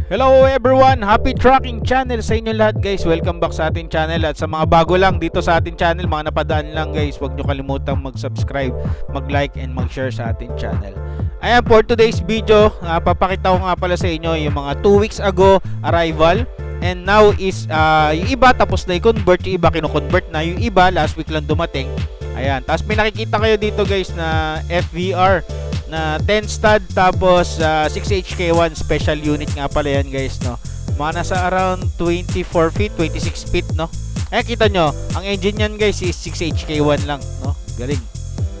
Hello everyone! Happy Trucking Channel sa inyo lahat guys. Welcome back sa ating channel. At sa mga bago lang dito sa ating channel, mga napadaan lang guys, huwag nyo kalimutang mag-subscribe, mag-like and mag-share sa ating channel. Ayan, for today's video, papakita ko nga pala sa inyo yung mga 2 weeks ago arrival. And now is yung iba tapos na i-convert, yung iba kino-convert na, yung iba last week lang dumating. Ayan, tapos may nakikita kayo dito guys na FVR na 10 stud tapos 6HK1 special unit nga pala yan guys, no. Mga nasa around 24 feet, 26 feet, no. Eh kita nyo, ang engine yan guys is 6HK1 lang, no. Galing.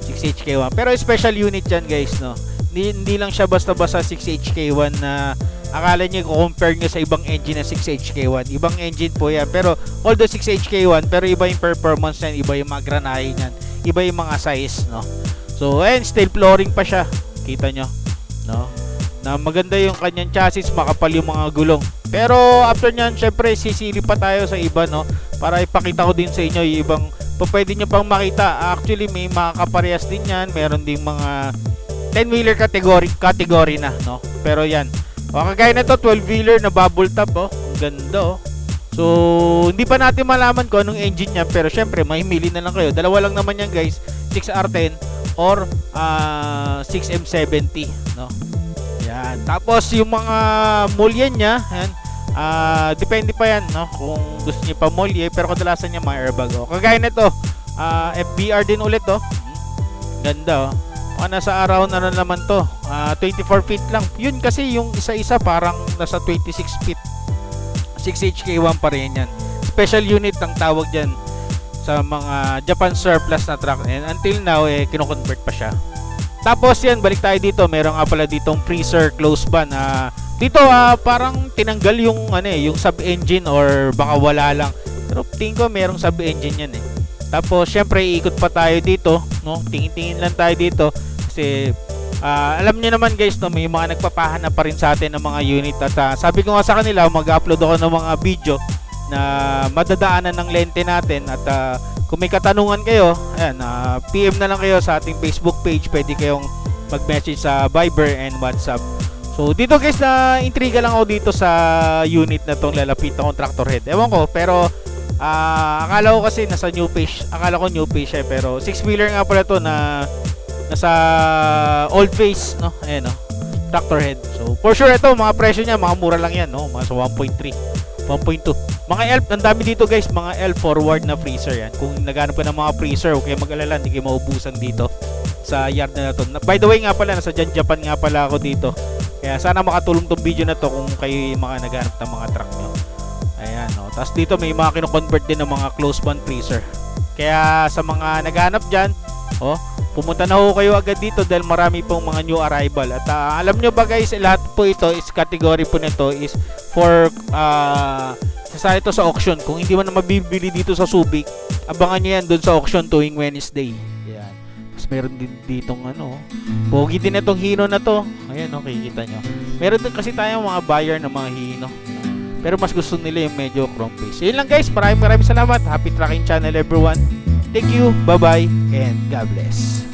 6HK1. Pero special unit yan guys, no. Hindi lang siya basta-basta 6HK1 na akala nyo i-compare nyo sa ibang engine na 6HK1. Ibang engine po yan. Pero although 6HK1, pero iba yung performance yan, iba yung mga granahe yan, iba yung mga size, no. So, ayan, steel flooring pa siya. Kita nyo, no? Na maganda yung kanyang chassis, makapal yung mga gulong. Pero, after nyan, syempre, sisili pa tayo sa iba, no? Para ipakita ko din sa inyo yung ibang pwede nyo pang makita. Actually, may mga kaparehas din yan. Meron ding mga 10-wheeler category na, no? Pero yan. O, kagaya na to, 12-wheeler na bubble top, oh. Ang ganda, oh. So, hindi pa natin malaman kung anong engine niya. Pero, syempre, mahimili na lang kayo. Dalawa lang naman yan, guys. 6R10 or 6M70, no? Yan. Tapos yung mga mulye niya, yan, depende pa yan, no? Kung gusto niyo pa mulye, pero kadalasan niya mga airbag. Oh. Kagaya nito, FBR din ulit, oh. Ganda, oh. Nasa around ano naman to, 24 feet lang. Yun kasi yung isa-isa parang nasa 26 feet. 6HK1 pa rin yan. Special unit ang tawag diyan sa mga Japan surplus na truck, and until now kino-convert pa siya. Tapos yan, balik tayo dito. Meron nga pala ditong freezer close ban. Dito parang tinanggal yung yung sub engine or baka wala lang. Pero tingin ko merong sub engine yan . Tapos syempre iikot pa tayo dito, no? Tingin-tingin lang tayo dito kasi alam niyo naman guys, no, may mga nagpapahanap pa rin sa atin ng mga unit at sabi ko nga sa kanila, mag-upload ako ng mga video na madadaanan ng lente natin at kung may katanungan kayo, ayan, PM na lang kayo sa ating Facebook page. Pwede kayong mag-message sa Viber and WhatsApp. So dito guys, na intriga lang ako dito sa unit na tong lalapitan kong tractor head. Ewan ko, pero akala ko kasi nasa new page. Akala ko new page siya, pero 6-wheeler nga pala to na nasa old face, no? Ayan, no? Tractor head. So for sure ito, mga presyo niya, mga mura lang yan, no? Mga sa 1.3, 1.2. Mga elf, ang dami dito guys, mga elf forward na freezer yan. Kung naghanap ka ng mga freezer, huwag kayo mag-alala, hindi kayo maubusan dito sa yard na to. By the way nga pala, nasa Japan nga pala ako dito. Kaya sana makatulong tong video na to kung kayo yung mga naghanap ng mga truck nyo. Ayan, no. Tapos dito may mga kino-convert din ng mga close band freezer. Kaya sa mga naghanap dyan, pumunta na ho kayo agad dito dahil marami pong mga new arrival. At alam nyo ba guys, lahat po ito is category po nito is for sasali ito sa auction. Kung hindi man na mabibili dito sa Subic, abangan nyo yan doon sa auction tuwing Wednesday. Yan. Tapos meron din ditong pogi din itong Hino na to. Ayan, kikita nyo. Meron din kasi tayong mga buyer ng mga Hino, pero mas gusto nila yung medyo chrome face. Yun lang guys, maraming salamat. Happy Trucking Channel everyone. Thank you, bye bye, and God bless.